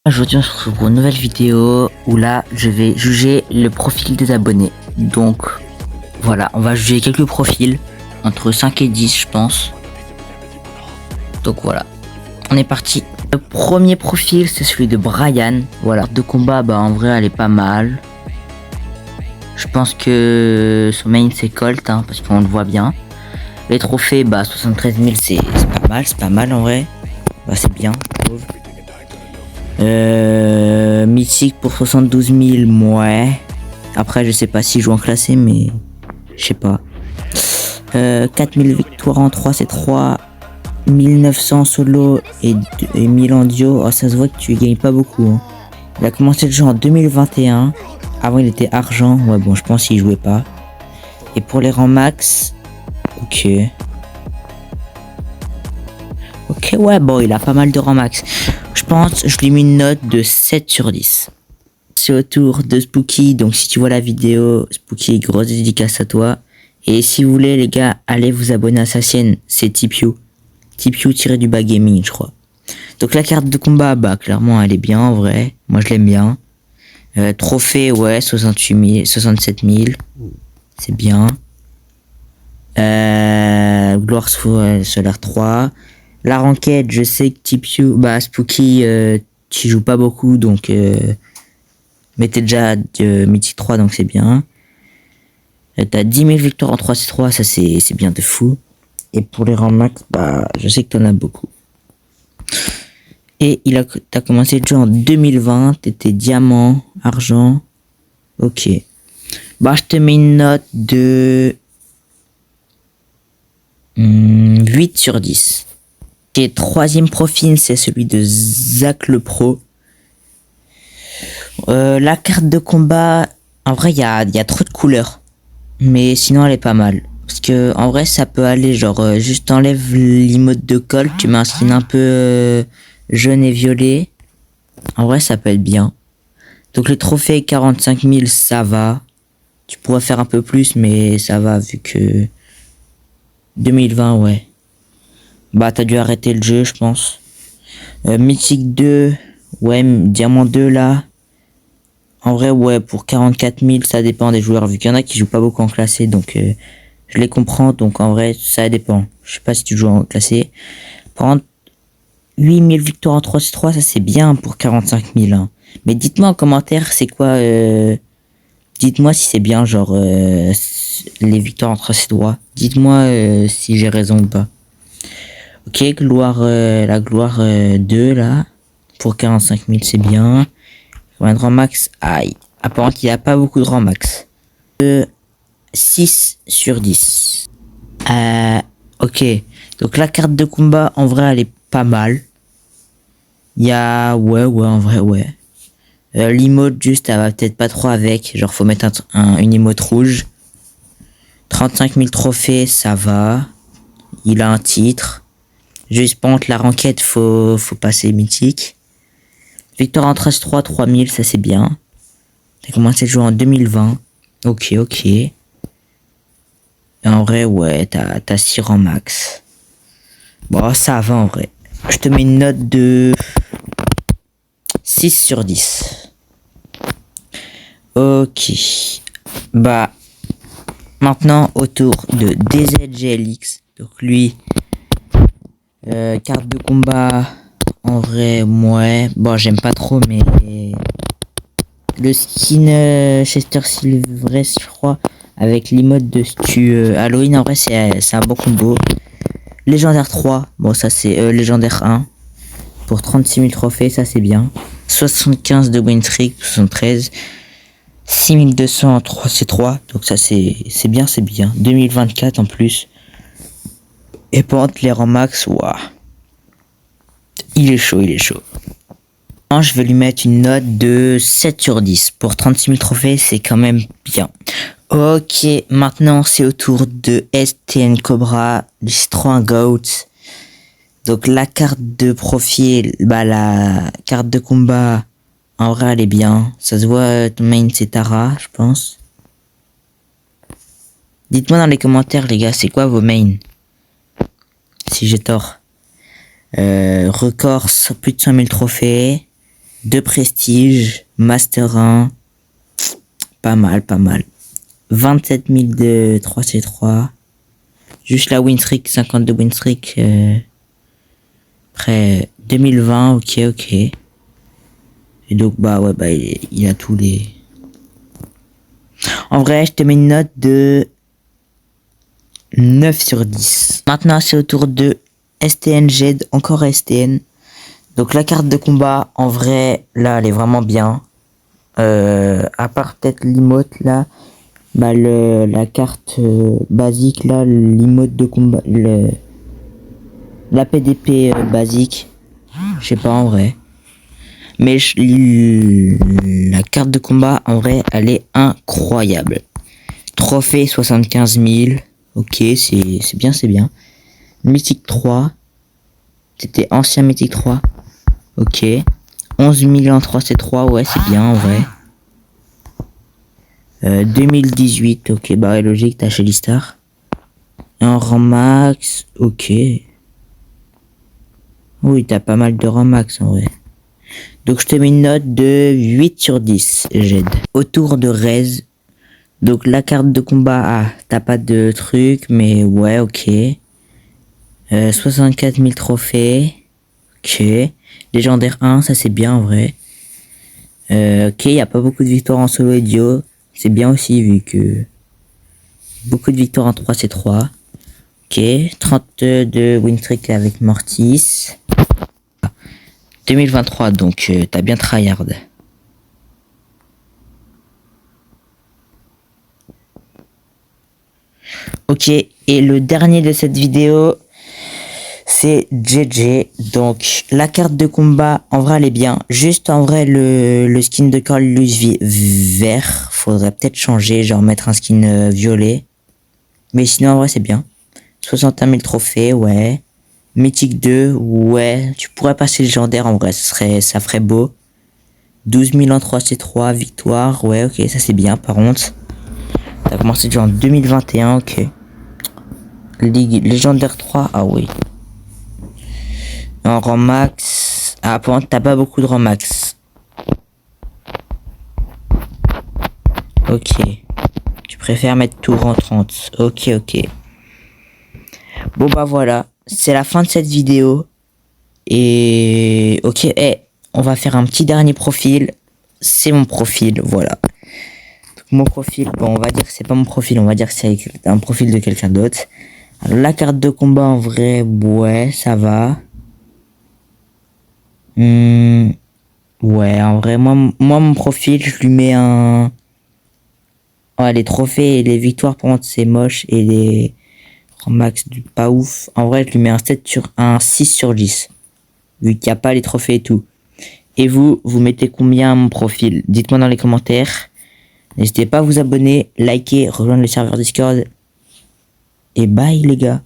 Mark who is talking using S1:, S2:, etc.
S1: Aujourd'hui on se retrouve pour une nouvelle vidéo où là je vais juger le profil des abonnés. Donc voilà, on va juger quelques profils entre 5 et 10 je pense. Donc voilà, on est parti. Le premier profil c'est celui de Brian. Voilà, de combat bah en vrai elle est pas mal. Je pense que son main c'est Colt hein, parce qu'on le voit bien. Les trophées bah 73 000 c'est pas mal en vrai. Bah c'est bien je trouve. Mythique pour 72 000, ouais. Après, je sais pas si joue en classé, mais je sais pas. 4000 victoires en 3C3, 1900 solo et 1000 en duo. Oh, ça se voit que tu gagnes pas beaucoup. Hein. Il a commencé le jeu en 2021. Avant, il était argent. Ouais, bon, je pense qu'il jouait pas. Et pour les rangs max, ok. Ok, ouais, bon, il a pas mal de rangs max. Je pense, je lui mets une note de 7 sur 10. C'est au tour de Spooky, donc si tu vois la vidéo, Spooky, grosse dédicace à toi. Et si vous voulez, les gars, allez vous abonner à sa chaîne, c'est Tipiu. Tipiu-du-bas gaming, je crois. Donc la carte de combat, bah, clairement, elle est bien, en vrai. Moi, je l'aime bien. Trophée, ouais, 68 000, 67 000. C'est bien. Gloire solaire 3. La ranked, je sais que Tipiu, bah, Spooky, tu joues pas beaucoup, donc, mais t'es déjà mythique 3, donc c'est bien. T'as 10 000 victoires en 3C3, ça c'est bien de fou. Et pour les rangs max, bah, je sais que t'en as beaucoup. Et t'as commencé le jeu en 2020, t'étais diamant, argent. Ok. Bah, je te mets une note de 8 sur 10. Et troisième profil, c'est celui de Zach le Pro. La carte de combat, en vrai, il y a trop de couleurs. Mais sinon, elle est pas mal. Parce que, en vrai, ça peut aller, genre, juste enlève l'emote de Colt, tu mets un skin un peu jaune et violet. En vrai, ça peut être bien. Donc, les trophées 45 000, ça va. Tu pourrais faire un peu plus, mais ça va, vu que 2020, ouais. Bah, t'as dû arrêter le jeu, je pense. Mythique 2, ouais, Diamant 2, là. En vrai, ouais, pour 44 000, ça dépend des joueurs, vu qu'il y en a qui jouent pas beaucoup en classé, donc je les comprends, donc en vrai, ça dépend. Je sais pas si tu joues en classé. Prendre 8000 victoires en 3C3, ça c'est bien pour 45 000. Hein. Mais dites-moi en commentaire, c'est quoi... dites-moi si c'est bien, genre, les victoires en 3C3. Dites-moi si j'ai raison ou pas. Ok, la gloire 2, là, pour 45 000, c'est bien. Un grand max, aïe. Apparemment qu'il n'y a pas beaucoup de grand max. 6 sur 10. Ok. Donc la carte de combat, en vrai, elle est pas mal. Il y a... Ouais, en vrai, ouais. L'emote, juste, elle va peut-être pas trop avec. Genre, faut mettre une emote rouge. 35 000 trophées, ça va. Il a un titre. Juste, par contre, la ranked, faut passer mythique. Victoire en 13-3, 3000, ça c'est bien. T'as commencé à jouer en 2020. Ok. Et en vrai, ouais, t'as 6 rangs max. Bon, ça va en vrai. Je te mets une note de 6 sur 10. Ok. Bah, maintenant, au tour de DZGLX. Donc lui, carte de combat... En vrai, ouais. Bon, j'aime pas trop, mais... Le skin Chester Silvress, je crois, avec l'emote de Stu Halloween, en vrai, c'est un bon combo. Légendaire 3, bon, ça c'est Légendaire 1. Pour 36 000 trophées, ça c'est bien. 75 de win streak, 73. 6200 en 3C3, donc ça c'est bien. 2024 en plus. Et pour entre les rangs max, waouh. Il est chaud. Je vais lui mettre une note de 7 sur 10. Pour 36 000 trophées, c'est quand même bien. Ok, maintenant c'est au tour de STN Cobra, du Citroën Goat. Donc la carte de profil, bah la carte de combat, en vrai elle est bien. Ça se voit, ton main c'est Tara, je pense. Dites-moi dans les commentaires les gars, c'est quoi vos mains? Si j'ai tort. Record, plus de 100 000 trophées. 2 prestige, master 1. Pas mal, pas mal. 27 000 de 3C3. Juste la win streak, 52 win streak. Après 2020, ok. Et donc, bah ouais, bah il a tous les... En vrai, je te mets une note de 9 sur 10. Maintenant, c'est au tour de STN Jed, encore STN. Donc la carte de combat, en vrai, là, elle est vraiment bien. À part peut-être l'emote, là. Bah, la carte basique, là, l'emote de combat, la PDP basique. Je sais pas, en vrai. Mais la carte de combat, en vrai, elle est incroyable. Trophée 75 000. Ok, c'est bien, c'est bien. Mythique 3. C'était ancien Mythique 3. Ok. 11 000 en 3C3. Ouais, c'est bien, en vrai. 2018. Ok, bah ouais, logique, t'as chez Listar. Et en rang max. Ok. Oui, t'as pas mal de rang max, en vrai. Donc, je te mets une note de 8 sur 10, Jed. Autour de Rez. Donc, la carte de combat, ah, t'as pas de truc, mais ouais, ok. 64 000 trophées. Ok. Légendaire 1, ça c'est bien en vrai. Ok, y a pas beaucoup de victoires en solo et duo. C'est bien aussi vu que... Beaucoup de victoires en 3C3. Ok. 32 win streak avec Mortis. 2023, donc t'as bien tryhard. Ok, et le dernier de cette vidéo, c'est JJ. Donc la carte de combat, en vrai elle est bien. Juste en vrai le skin de Carlus vert, faudrait peut-être changer, genre mettre un skin violet. Mais sinon en vrai c'est bien. 61 000 trophées, ouais. Mythique 2, ouais. Tu pourrais passer légendaire en vrai, ça ferait beau. 12 000 en 3C3, victoire, ouais, ok, ça c'est bien par contre. T'as commencé déjà en 2021, ok. Ligue légendaire 3, ah oui. En rang max, ah par contre t'as pas beaucoup de rang max. Ok. Tu préfères mettre tout rang 30. Ok. Bon bah voilà, c'est la fin de cette vidéo. Et ok, on va faire un petit dernier profil. C'est mon profil, voilà. Mon profil, bon on va dire que c'est pas mon profil, on va dire que c'est un profil de quelqu'un d'autre. Alors la carte de combat en vrai, ouais, ça va. Ouais, en vrai, moi mon profil, je lui mets un... Ouais, les trophées et les victoires, pour contre, c'est moche. Et les max, du pas ouf. En vrai, je lui mets un 6 sur 10. Vu qu'il n'y a pas les trophées et tout. Et vous mettez combien à mon profil? Dites-moi dans les commentaires. N'hésitez pas à vous abonner, liker, rejoindre le serveur Discord. Et bye les gars.